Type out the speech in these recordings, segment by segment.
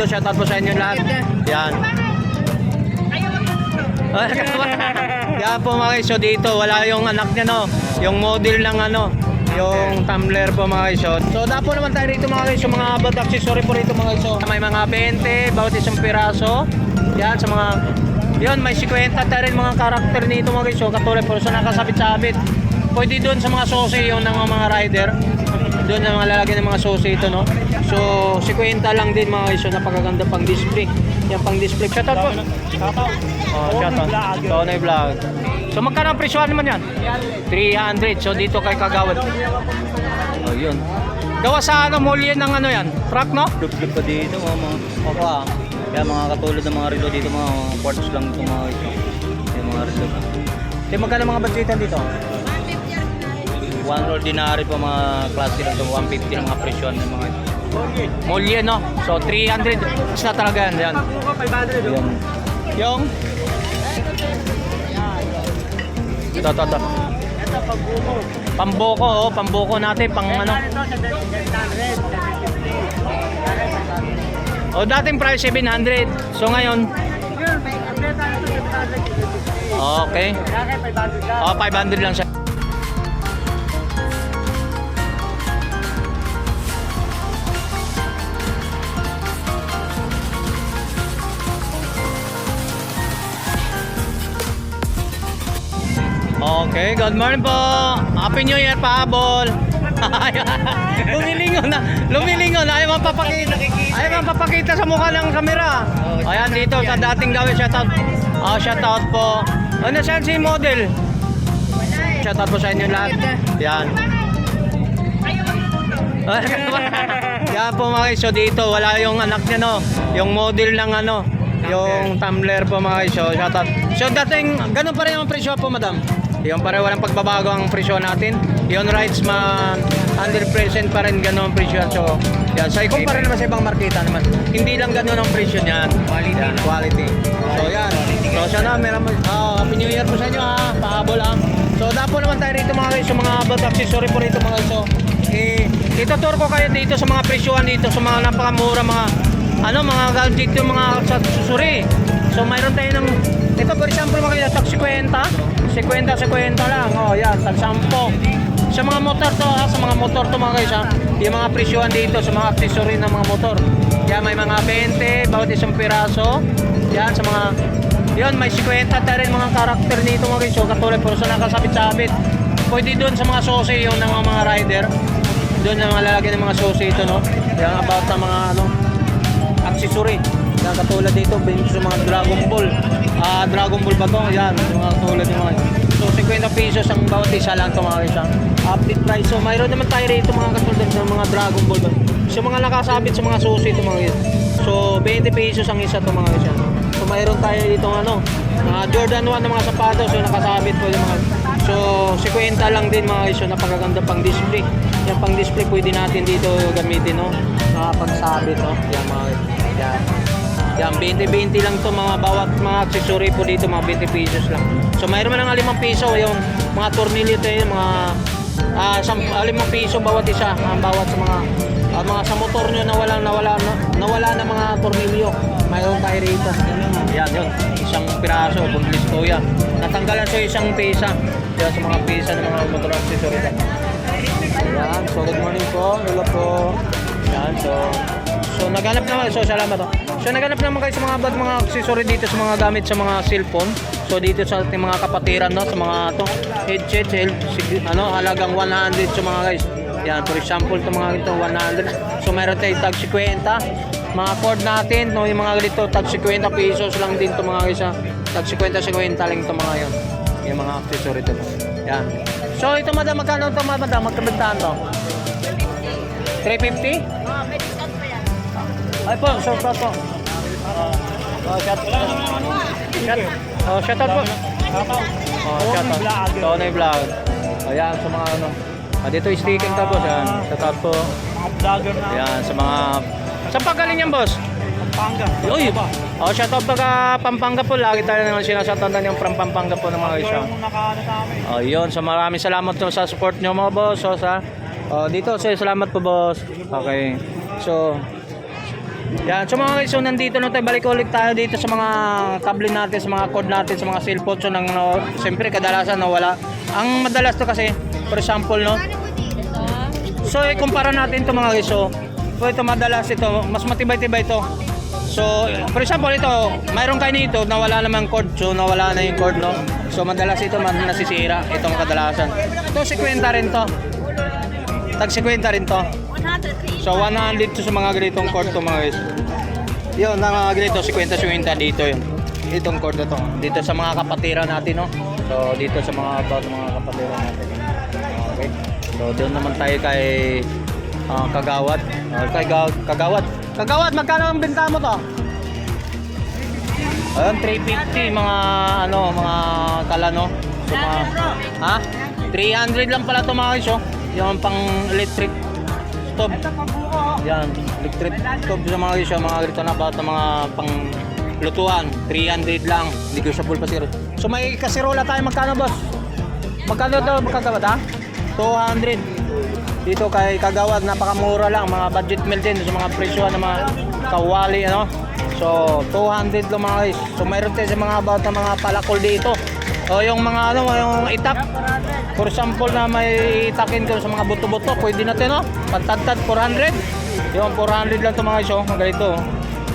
Shoutout po sa inyo lahat. Yan. Yan po mga iso dito. Wala yung anak niya no. Yung model ng ano. Yung tumbler po mga iso. So dapo naman tayo rito mga iso. Mga bad accessory po rito mga iso. May mga 20. Bawat isang piraso. Yan sa mga. Yun may 50 tayo rin mga karakter nito mga iso. Katulad po sa nakasabit-sabit. Pwede doon sa mga susi yung ng mga rider. Doon na mga lalagyan ng mga susi ito no. So 50 lang din mga iso. Napakaganda pang display. Yan pang display. Shoutout po. Oh, shoutout. Tonay Vlog. So magkano ang presyo naman yan? 300. So dito kay Kagawad. Oh yun. Gawa sa ano mulyan ng ano yan? Truck no? Dugdug pa dito mga opa. Kaya mga katulad ng mga relo dito mga quartz lang itong mga ito. Yung mga relo. Kaya magkano mga budgetan dito? One ordinary pa mga klase lang ito. 150 ng mga presyon ng mga ito. Mulyan no? So 300. Isa talaga yan. Yan. Yan. Yung? Ito. Pamboko oh. Pamboko natin. Pang ano? O dating price 700. So ngayon? Okay. Oh 500 lang siya. Okay, good morning po. Happy New Year, pahabol. Lumilingon. Ayaw mapapakita sa mukha ng kamera. Ayan dito sa dating gawin. Shoutout. Shoutout po. Ano siya si model? Shoutout po sa inyo lahat. Yan. Yan po mga iso dito. Wala yung anak niya no. Yung model ng ano. Yung tumbler po mga iso. Shoutout. So dating, ganun pa rin ang presyo po madam? Yung pare walang pagbabago ang presyo natin. Yung rights man 100% pa rin gano'n ang presyo. So, yan. So, ikumpara naman sa ibang marketa naman. Hindi lang gano'n ang presyo niyan. Quality. So, yan. So, sana meron Happy New Year po sa inyo ha. Pahabol ha. So, dapo naman tayo rito mga iso. Mga bad accessory po rito mga iso. Ituturo ko kayo dito sa mga presyohan dito. Sa mga napakamura mga mga gadget yung mga accessory. So, mayroon tayo ng ito for example mga tag 50 lang. Oh, yan, tag 10. Sa mga motor to ha, sa mga motor to mga guys ha. Yung mga presyohan dito sa mga accessory ng mga motor. Yan may mga 20 bawat isang piraso. Yan sa mga yun may 50 tayo rin mga karakter nito mga guys. So, katulad po sa nakasabit-sabit. Pwede doon sa mga susi yung ng mga rider. Doon na mga lalagyan ng mga susi ito no. Yan about sa mga accessory. Yan katulad dito sa mga Dragon Ball. Dragon Ball ba to? Yan, yung mga tulad yung mga. So 50 pesos ang bawat isa lang ito mga isa. Update price. So mayroon naman tayo rito mga katulad ng mga Dragon Ball. So mga nakasabit sa mga susi ito mga isa. So 20 pesos ang isa ito mga isa. So mayroon tayo dito Jordan 1 na mga sapatos. So nakasabit po yung mga. So 50 lang din mga isa. Napakaganda pang display. Yung pang display pwede natin dito gamitin no. Pagsabit no. Yan mga yan. Yan, 20-20 lang to mga bawat mga accessory po dito, mga 20 pesos lang. So mayroon man ng 5 piso yung mga tornilyo tayo, mga 5 piso bawat isa, bawat sa mga sa motor nyo nawala na mga tornilyo. Mayroon tayo rito. Yan yun, isang piraso, bunlis to yan. Natanggalan so isang pisa. Yan sa mga pisa ng mga motor accessory tayo. Yan, so good morning po, hello po. Yan, so naghanap naman, so salamat to. So naghanap naman kayo sa mga accessory dito sa mga gamit sa mga cellphone. So dito sa ating mga kapatiran no, sa mga headset, halagang 100 so mga guys. Yan, for example to mga ito 100. So meron tayo tag 50. Mga cord natin, no, yung mga ganito tag 50 pesos lang din to mga guys. Tag 50 lang to mga yon. Yung mga accessory to. Yan. So ito madam, magkano to madam? Magkabigtaan to? 350? May discount pa yan. Ay po, short po. Shout out po. Shout out. Tonay Vlog. Ayan, sa mga dito sticking tapos yan. Shout out po. Mga vlogger na. Ayan, sa mga. Saan pa galing yan, boss? Pampanga. Uy, shout out pagka Pampanga po. Lagi tayo naman sinasatanda yung from Pampanga po ng mga isa. Ayun, so maraming salamat po sa support nyo mga boss. So, dito, so salamat po boss. Okay. So, Yan, so mga guys, so nandito na tayo, balik ulit tayo dito sa mga kable natin, sa mga cord natin, sa mga cellphone. So nang siyempre kadalasan nawala. Ang madalas to kasi, for example, no. So ikumpara natin to mga guys. So ito madalas ito, mas matibay-tibay ito. So for example ito, mayroon kayo nito nawala naman cord. So nawala na yung cord, no. So madalas ito nasisira, itong kadalasan. Ito 50 rin to. Tag 50 rin to. So 100 to sa mga ganitong cord to mga guys. Yun, mga ganito 50-50 dito yun. Itong cord na to. Dito sa mga kapatiran natin, no. So dito sa mga mga kapatiran natin. Okay. So doon naman tayo kay Kagawad. Kagawad, magkano ang benta mo to? Ayun, 350 mga mga kalano. So mga ha? 300 lang pala to mga guys, oh. Yung pang electric stove. Yan, electric stove sa mga guys, mga ganito na about mga pang lutuan. 300 lang, negotiable pa sir. So may kasirola tayo, magkano boss? Magkano daw Kagawad ha? 200. Dito kay Kagawad, napakamura lang, mga budget meal din sa mga presyo ng mga kawali, ano. So 200 lang mga guys. So mayroon tayo sa mga about na mga palakol dito. O yung mga yung itak. For example na may itakin ko sa mga buto-buto, pwede natin, no? Pantagtad 400. Yung 400 lang to mga guys, oh. Ganito.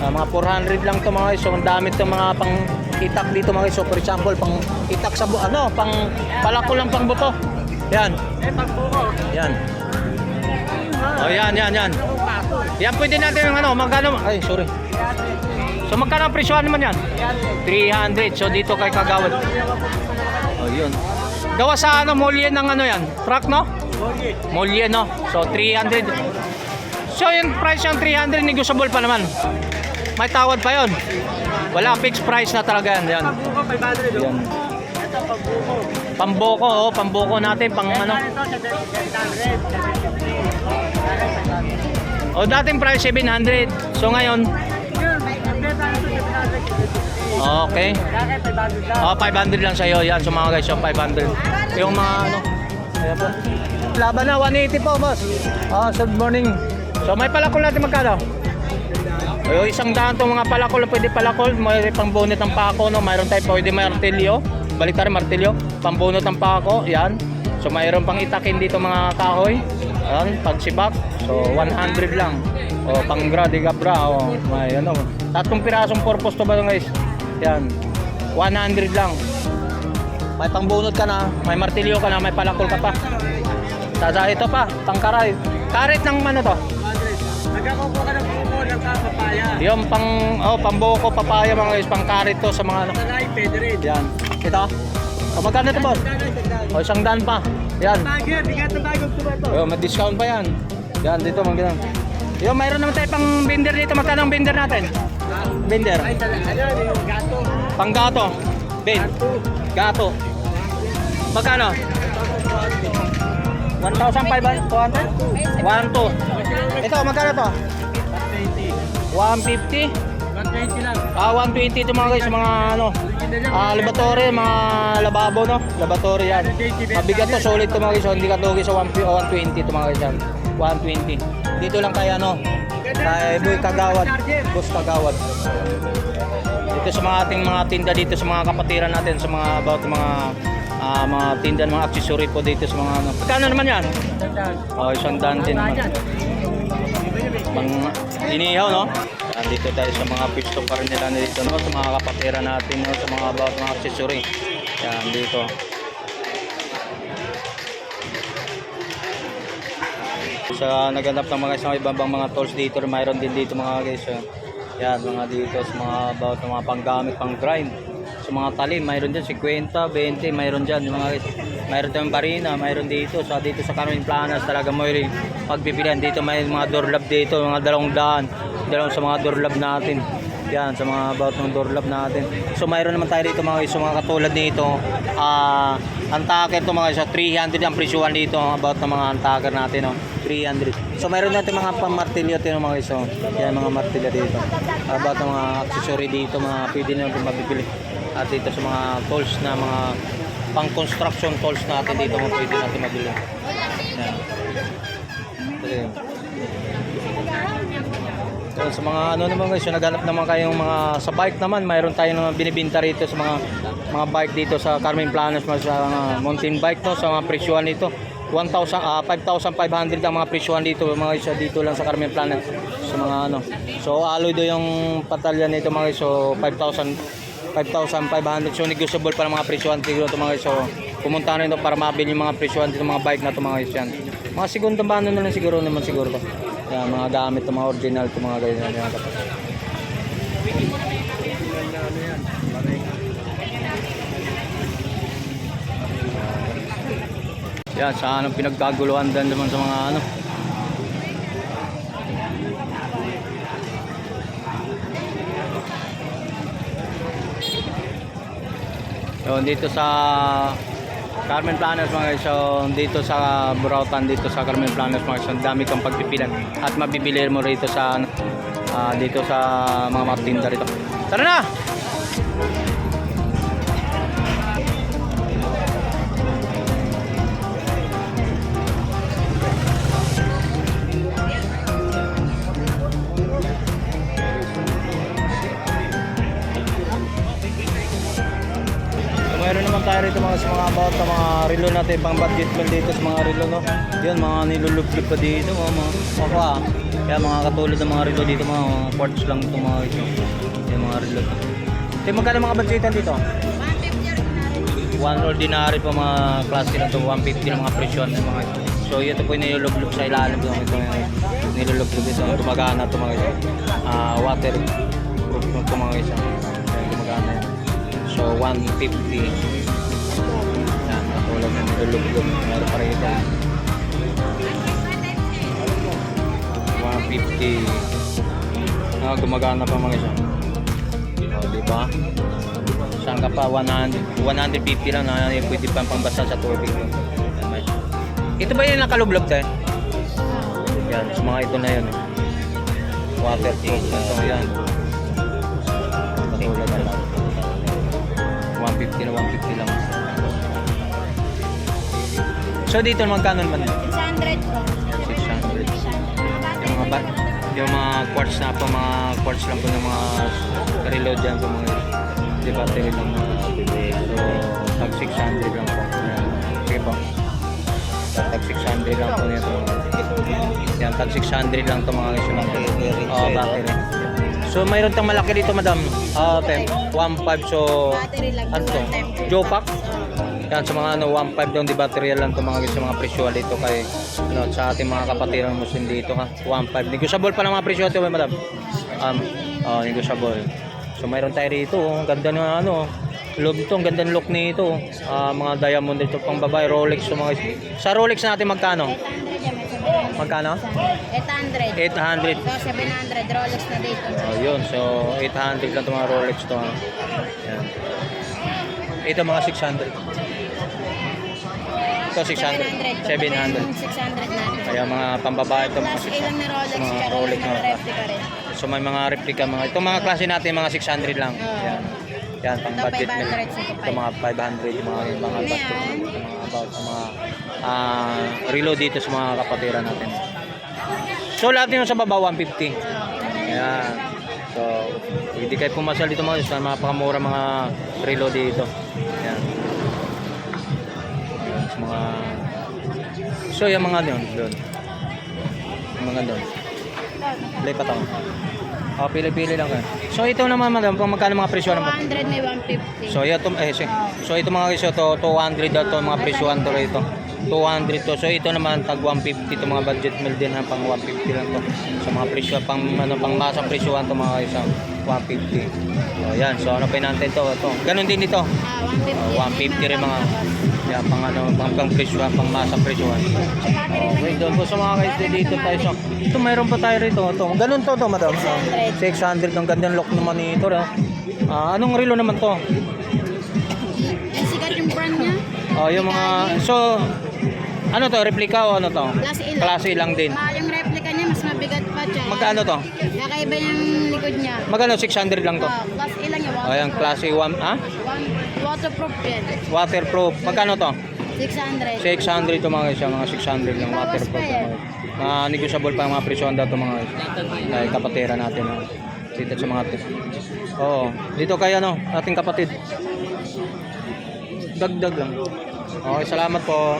Mga 400 lang to mga guys. So ang dami to mga pang itak dito mga guys. So for example, pang itak sa pang palakol lang pang buto. Yan. Yan. Oh, yan. Yan pwede natin yung magkano? Ay, sorry. So magkano ang presyohan naman yan? 300. So dito kay Kagawad. Oh, yun. Gawa sa Mulyen ng yan? Truck, no? Mulyen, no? So 300. So yung price yung 300, negotiable pa naman. May tawad pa yon. Wala, fixed price na talaga yan. Yan. Yan. Pamboko, oh, pamboko natin, pang ano. O dating price 700. So ngayon okay. Oh, 500 lang sa'yo. Yan, so mga guys, so 500. Yung mga ayan po. Laban na, 180 po, boss. Good morning. So may palakol natin magkano? O, 100 itong mga palakol, pwede palakol. May pang bonnet ng pako, no? Mayroon tayo pwede martilyo. Balik tayo martilyo. Pang bonnet ng pako, yan. So mayroon pang itakin dito mga kahoy. Ayan, pagsibak. So 100 lang. O, pang gabra. O, may ano. 3 pirasong purpose to ba guys? Yan. 100 lang. May pangbunot ka na, may martilyo ka na, may palakol ka pa. Sasa ito pa, pangkaray. Karit ng ano to? Nagkakupo ka ng buko ng papaya. Yung pambuko papaya mga guys, pang karit to sa mga ano. Sanay, pwede rin. Yan. Ito. O magkano ito boss? O 100 pa. Yan. Bagay, bigat na bagay gusto ito. O, may discount pa yan. Yan dito mga ganun. Yung mayroon naman tayo pang binder dito. Magkano ang binder natin? Binder. Ay, ano, gato. Pang gato. Bin. Gato. Magkano? 1,500? 200? 1,200. Ito, magkano to? 150? 120 lang. 120 ito mga guys, mga ano, laboratory, mga lababo, no? Laboratory yan. Mabigat to, solid to mga guys, so hindi ka tugi sa 120 ito mga guys yan. 120. Dito lang kay ano, kay Boy Kagawad, Boss Kagawad. Dito sa mga ating mga tinda dito sa mga kapatiran natin, sa mga about mga tinda, mga accessory po dito sa mga ano. Kano naman yan? Oh, 100 din naman. Pang inihaw, no? Dito tayo sa mga pito pa rin nila dito, no? Sa mga kapatiran natin, no? Sa mga about mga accessory. Yan, dito. Sa naghanap ng mga isang ibang mga tools dito, mayroon din dito mga guys. Yan, mga dito sa mga about mga panggamit, pang grind. Sa mga talim, mayroon dyan 50, 20, mayroon dyan mga guys. Mayroon tayong barina, mayroon dito. So dito sa Carmen Planas talaga mo yung pagpipilian. Dito may mga door lock dito, mga 200. Dalawang sa mga door lock natin. Yan, sa mga about ng door lock natin. So mayroon naman tayo dito mga guys, so, mga katulad nito. Antaker to mga guys, so 300 ang presyuhan dito about ng mga antaker natin, no? 300. So mayroon natin mga pamartilyo dito mga guys, so yan mga martilyo dito. About ng mga accessory dito, mga pwede na natin mabibili. At dito sa mga tools na mga pang construction tools natin dito, mga pwede natin mabili. Yan. So sa mga ano naman guys, so naghanap naman kayong mga sa bike naman, mayroon tayong mga binibenta rito sa mga bike dito sa Carmen Planas, sa mountain bike to, sa mga presyuhan nito. 5,500 ang mga presyuhan dito mga guys, dito lang sa Carmen Planas sa mga ano. So alloy do yung patalyan nito mga guys, so 5,500. So negotiable pa ng mga presyuhan dito mga guys. So pumunta na ito para mabili yung mga presyuhan dito mga bike na to mga guys yan. Mga segundang bano na lang siguro naman siguro to. Yan, mga gamit to, mga original to mga guys yan. Yan, sa anong pinagkaguluhan din naman sa mga ano. So dito sa Carmen Planas mga guys, so dito sa Burautan, dito sa Carmen Planas mga guys, so dami kang pagpipilan at mabibili mo rito sa dito sa mga magtinda rito. Tara na! Meron naman tayo rito mga sa mga about sa mga relo natin, pang budget meal dito sa mga relo, no. Yan, mga nilulublog pa dito mga kaya mga katulad ng mga relo dito, mga quartz lang ito mga ito. Yan mga relo. Ito magkano mga budgetan dito? 150 ordinary pa mga klase na ito, 150 ng mga presyon ng mga ito. So ito po yung nilulublog sa ilalim ito, nilulublog ito, gumagana ito mga ito. Water proof ito mga ito. Gumagana yan. So 150. Yan, katulad ng nilulublog. Meron pa rin ito. 150. Gumagana pa mga isa. O, diba? Saan ka pa? 150 lang na pwede pang pangbasa sa tubig. Ito ba yung nakalublog tayo? Yan, sa mga ito na yun. Waterproof na ito. Yan. Katulad na lang. 150 na 150 lang. So dito magkano naman? 600 po. 600. Yung mga quartz na po, mga quartz lang po ng mga reload dyan po mga di battery lang mga so tag 600 lang po. Sige po. Tag 600 lang po nito. Yan, tag 600 lang to mga iso ng battery. So mayroon tang malaki dito madam. 1.5 so Battery lang. ano to? Jopak. Yan sa mga ano 1.5 daw di battery lang to mga guys, sa mga presyo dito kay ano sa ating mga kapatiran Muslim dito ha. 1.5. Negotiable pa ng mga presyo dito madam. Negotiable. So mayroon tayo dito, ang ganda ng ano, loob ito, ang ganda ng look nito. Mga diamond dito pang babae, Rolex so mga sa Rolex natin magkano? 800 yan. Magkano? 800. 800. So 700 Rolex na dito. Yun, so 800 lang 'tong mga Rolex to. Yan. Ito mga 600. Ito 600. 700. 600 natin. Kaya mga pambabae ito mga Plus ilang na Rolex, mga tsaka Rolex mga na. replica rin. So may mga replica mga ito mga klase natin mga 600 lang. Yan. Yan pang Ito, budget 500, nila. sige, Ito mga 500 yung mga Ano budget. yan? Mga about sa mga reload dito sa mga kapatiran natin. So lahat yun sa baba 150. Yan. So hindi kayo pumasal dito mga sa napakamura mga reload dito. Yan. Yan sa mga so yung mga doon. Yung mga doon. Lipat ako. Pili-pili lang kayo. So ito naman madam, kung magkano mga presyo naman? 200 may 150. So so ito mga presyo to 200 daw to mga presyo to rito. 200 to. So ito naman tag 150 to mga budget meal din ha, pang 150 lang to. So mga presyo pang ano pang masang presyohan to mga isang 150. So yan. So ano pa natin to? Ganun din dito. 150 rin mga yan pang ano pang presyohan, pang masang presyohan. Okay, doon po sa mga guys dito tayo. So ito mayroon pa tayo rito. Ito. Ganun to madam. 600 ang gandang look naman nito. Anong relo naman to? Ang sikat yung brand niya. Yung mga so ano to, replica o ano to? Klase ilang. Klase lang din. Mahal yung replica niya, mas mabigat pa siya. Magkano to? Kakaiba yung likod niya. Magkano 600 lang to? Klase ilang yung Ayan, klase 1, waterproof yan. waterproof. Magkano to? 600. 600 to mga siya, mga 600 lang waterproof. negotiable pa ang mga presyon daw mga dahil kapatira natin. Dito sa mga Oo, dito kay ating kapatid. Dagdag lang. Okay, salamat po.